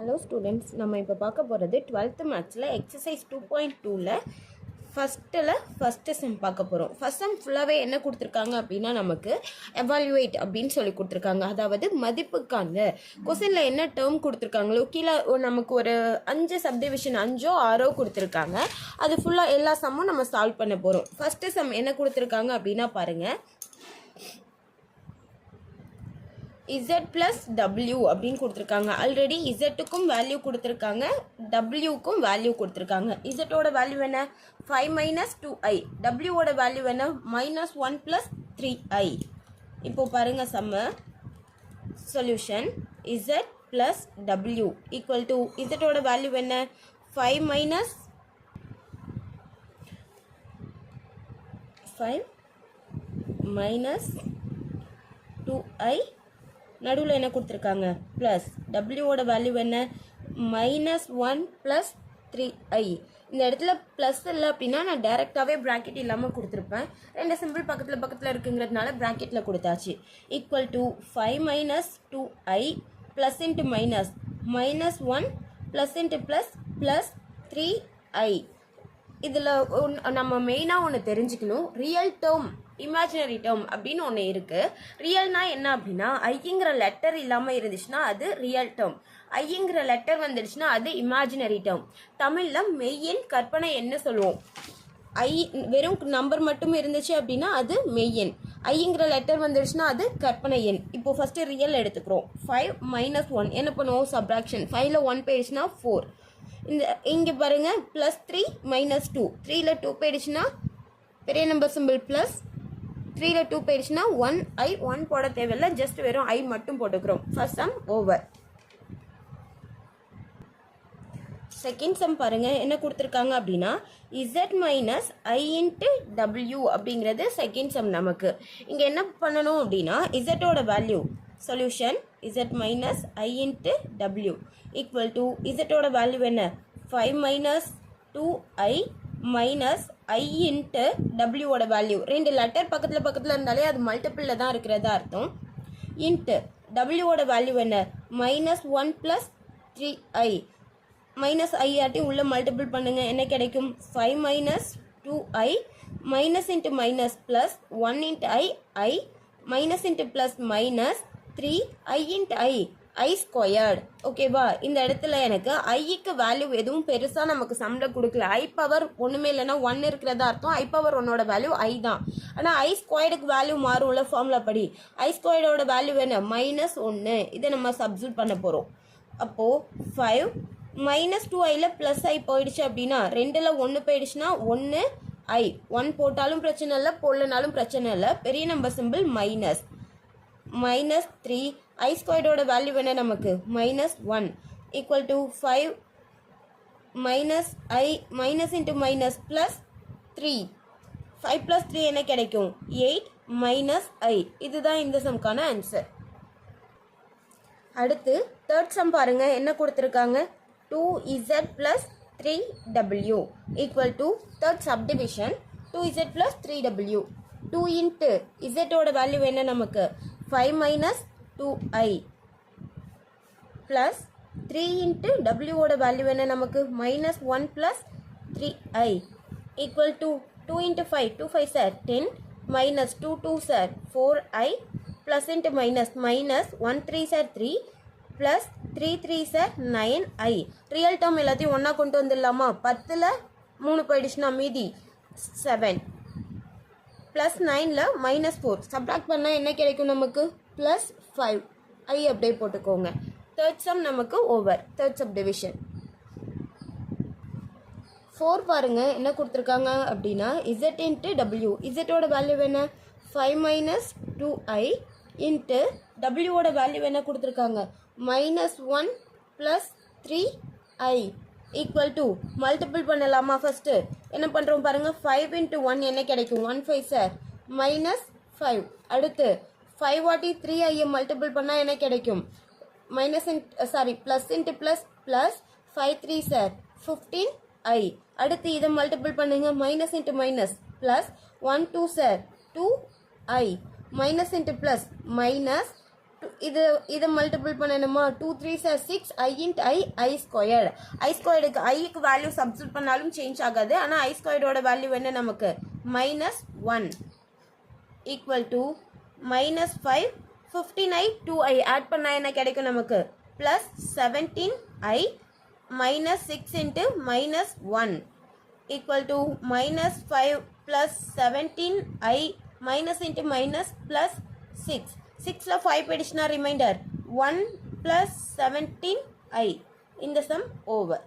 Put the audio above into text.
Hello students, நம்ம இப்போ பார்க்க போகிறது 12th மேத்ஸில் எக்ஸசைஸ் 2.2ல் ஃபஸ்ட்டு சம் பார்க்க போகிறோம். ஃபஸ்ட் சம் ஃபுல்லாகவே என்ன கொடுத்துருக்காங்க அப்படின்னா, நமக்கு எவாலுவேட் அப்படின்னு சொல்லி கொடுத்துருக்காங்க. அதாவது மதிப்புக்காங்க கொஸ்டினில் என்ன டேர்ம் கொடுத்துருக்காங்களோ கீழே நமக்கு ஒரு 5 சப்டிவிஷன் 5ஓ 6ஓ கொடுத்துருக்காங்க. அது ஃபுல்லாக எல்லா சம்மும் நம்ம சால்வ் பண்ண போகிறோம். ஃபஸ்ட்டு சம் என்ன கொடுத்துருக்காங்க அப்படின்னா பாருங்கள், z ப்ளஸ் டபிள்யூ அப்படின்னு கொடுத்துருக்காங்க. ஆல்ரெடி இசட்டுக்கும் வேல்யூ கொடுத்துருக்காங்க, டபிள்யூக்கும் வேல்யூ கொடுத்துருக்காங்க. இசட்டோட வேல்யூ என்ன 5 மைனஸ் 2i, டபிள்யூவோட வேல்யூ என்ன -1 ப்ளஸ் 3i. இப்போ பாருங்க சம்ம solution z plus W equal to இசட்டோட வேல்யூ என்ன 5 மைனஸ் 2i, நடுவில் என்ன கொடுத்துருக்காங்க ப்ளஸ் டபிள்யூவோட வேல்யூ என்ன -1 ப்ளஸ் 3i. இந்த இடத்துல ப்ளஸ் இல்லை அப்படின்னா நான் டைரெக்டாகவே ப்ராக்கெட் இல்லாமல் கொடுத்துருப்பேன். ரெண்டு சிம்பிள் பக்கத்தில் இருக்குங்கிறதுனால ப்ராக்கெட்டில் கொடுத்தாச்சு. Equal to 5 minus 2i plus into minus -1 plus into plus 3i. இதில் நம்ம மெயினாக ஒன்று தெரிஞ்சுக்கணும், ரியல் டேர்ம் இமேஜினரி டேர்ம் அப்படின்னு ஒன்று இருக்குது. ரியல்னா என்ன அப்படின்னா, ஐங்கிற லெட்டர் இல்லாமல் இருந்துச்சுன்னா அது ரியல் டேர்ம், ஐங்கிற லெட்டர் வந்துடுச்சுன்னா அது இமேஜினரி டேர்ம். தமிழில் மெய்யெண் கற்பனை என்ன சொல்லுவோம், ஐ வெறும் நம்பர் மட்டும் இருந்துச்சு அப்படின்னா அது மெய்யெண், ஐங்கிற லெட்டர் வந்துடுச்சுன்னா அது கற்பனை எண். இப்போ ஃபஸ்ட்டு ரியல் எடுத்துக்கிறோம். 5 மைனஸ் 1 என்ன பண்ணுவோம், சப்ராக்ஷன். 5ல் 1 போயிடுச்சுன்னா 4. இந்த இங்கே பாருங்கள் +3 மைனஸ் 2, 3ல் 2 போயிடுச்சுன்னா பெரிய நம்பர் சிம்பிள் ப்ளஸ், 3ல் 2 போயிடுச்சுன்னா 1i, 1 போட தேவையில்லை, ஜஸ்ட் வெறும் i மட்டும் போட்டுக்கிறோம். First sum over. Second sum பாருங்கள் என்ன கொடுத்துருக்காங்க அப்படின்னா, z minus i into W அப்படிங்கிறது செகண்ட் சம். நமக்கு இங்கே என்ன பண்ணணும் அப்படின்னா, இசட்டோட value solution z minus i into W equal to இசட்டோட வேல்யூ என்ன 5 minus 2i minus i into டபிள்யூவோட வேல்யூ. ரெண்டு லெட்டர் பக்கத்தில் இருந்தாலே அது மல்டிப்பிளில் தான் இருக்கிறதா அர்த்தம். இன்ட்டு டபிள்யூவோட வேல்யூ என்ன -1 ப்ளஸ் 3i, மைனஸ் ஐ ஆட்டி உள்ள மல்டிபிள் பண்ணுங்க, என்ன கிடைக்கும் 5 minus 2i minus into minus plus 1 into i minus into plus minus 3i into i squared. ஓகேவா, இந்த இடத்துல எனக்கு ஐக்கு வேல்யூ எதுவும் பெருசாக நமக்கு சம்மில் கொடுக்கல. i பவர் ஒன்றுமே இல்லைன்னா 1 இருக்கிறதா அர்த்தம். i பவர் 1ஓட வேல்யூ i தான். ஆனால் i ஸ்கொயர்டுக்கு வேல்யூ மாறும்ல ஃபார்முலா படி. i ஸ்கொயர்டோட வேல்யூ என்ன -1. இதை நம்ம சப்ஸ்டிட்யூட் பண்ண போகிறோம். அப்போது 5 மைனஸ் 2iல் ப்ளஸ் i போயிடுச்சு அப்படின்னா 2ல் 1 போயிடுச்சுன்னா 1i, 1 போட்டாலும் பிரச்சனை இல்லை, போடலனாலும் பிரச்சனை இல்லை. பெரிய நம்பர் சிம்பிள் மைனஸ் 3, i ஸ்கொயர்டோட வேல்யூ என்ன நமக்கு -1 equal to 5 minus i minus into minus plus 3, 5 plus 3 என்ன கிடைக்கும் 8 மைனஸ் i. இதுதான் இந்த சம்க்கான ஆன்சர். அடுத்து தேர்ட் சம் பாருங்க என்ன கொடுத்துருக்காங்க, 2z plus 3w equal to third subdivision 2z plus 3w. 2 into z ஓட வேல்யூ என்ன நமக்கு 5 minus 2i plus 3 into w ஓட வேல்யூ என்ன நமக்கு -1 plus 3i equal to 2 into 5, 2 5 sir 10 minus 2 2 sir 4i plus into minus 1 3 sir 3 plus 3 3 sir 9i. Real term எல்லாத்தையும் ஒன்றா கொண்டு வந்துடலாமா, 10ல் 3 போயிடுச்சுன்னா மீதி 7 ப்ளஸ் 9ல் -4 சப்ராக்ட் பண்ணால் என்ன கிடைக்கும் நமக்கு +5. i அப்படியே போட்டுக்கோங்க. தேர்ட் சம் நமக்கு ஓவர். தேர்ட் சப் டிவிஷன் 4 பாருங்க என்ன கொடுத்துருக்காங்க அப்படின்னா, z இன்ட்டு டபிள்யூ. இசட்டோட வேல்யூ என்ன 5 மைனஸ் 2i இன்ட்டு டபிள்யூவோட வேல்யூ என்ன கொடுத்துருக்காங்க -1 plus 3i equal to multiple பண்ணலாமா. ஃபஸ்ட்டு என்ன பண்ணுறோம் பாருங்கள், 5 இன்ட்டு 1 என்ன கிடைக்கும் 1 5 சார் -5. அடுத்து 5 வாட்டி 3i மல்டிபிள் பண்ணால் என்ன கிடைக்கும் plus into plus 5 3 sir 15i. அடுத்து இதை மல்டிபிள் பண்ணுங்க, minus into minus plus 1 2 sir 2i minus into plus minus இது மல்டிபிள் பண்ணணுமா 2 3s are 6 I int I squared I ஸ்கொயர்டுக்கு ஐக்கு வேல்யூ சப்ஸ்டிட் பண்ணாலும் சேஞ்ச் ஆகாது ஆனால் I ஸ்கொயர்டோட வேல்யூ என்ன நமக்கு -1 equal to -5 15i 2i add பண்ணால் என்ன கிடைக்கும் நமக்கு plus 17i -6 into -1 equal to -5 plus 17i minus into minus plus 6. 6 la 5 additional remainder 1 plus 17i. In the sum over.